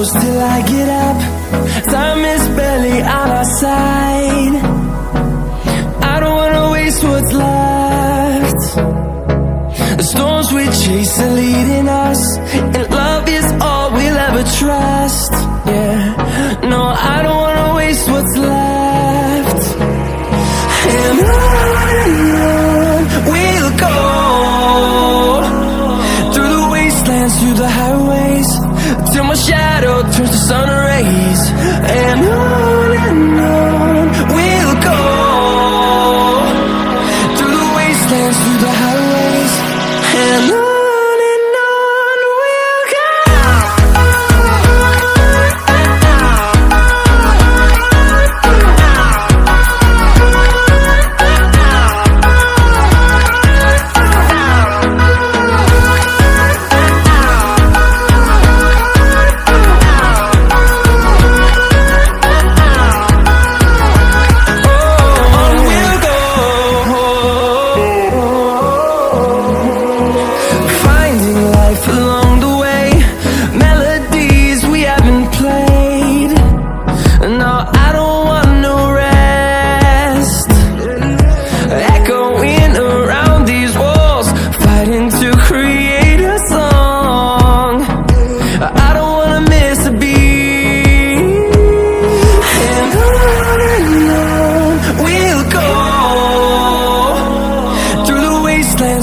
close till I get up. Time is barely on our side. I don't wanna waste what's left. The storms we chase are leading us, and love is all we'll ever trust. Yeah, no, I don't wanna waste what's left. And on we'll go, through the wastelands, through the highways, till my shadow turns to sun rays. And on we'll go, through the wastelands, through the highways, and on we'll go.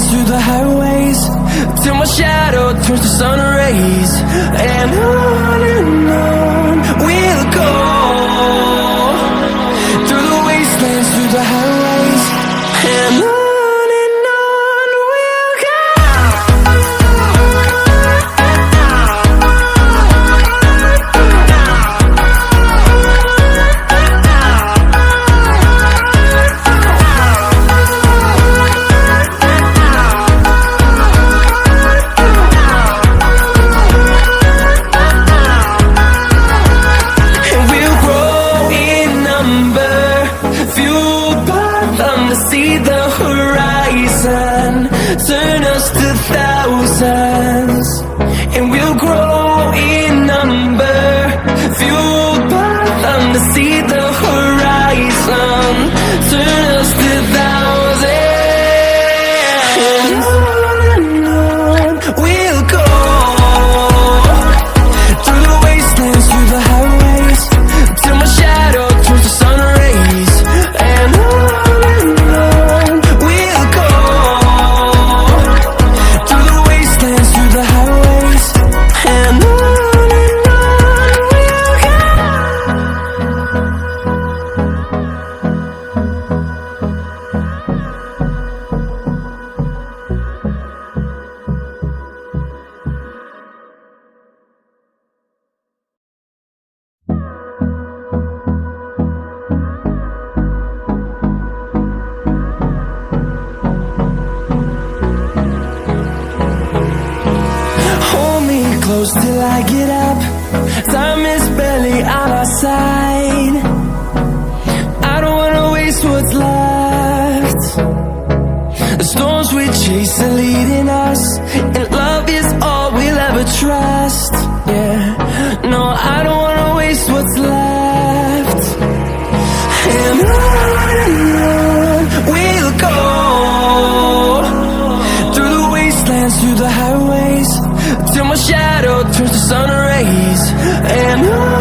Through the highways, till my shadow turns to sun rays. And on we'll go, through the wastelands, through the highways, and on we'll go. See the horizon, turn us to thousands, and we'll grow in number, fueled by them. To see the horizon, turn us to thousands, and on we'll go, through the wastelands, through the highways, till my shadow turns to sun rays. And close till I get up. Time is barely on our side. I don't wanna waste what's left. The storms we chase are leading us, and love is all we'll ever trust. Yeah, no, I don't wanna waste what's left. And on we'll go, through the wastelands, through the highways, till my shadow turns to sun rays. And on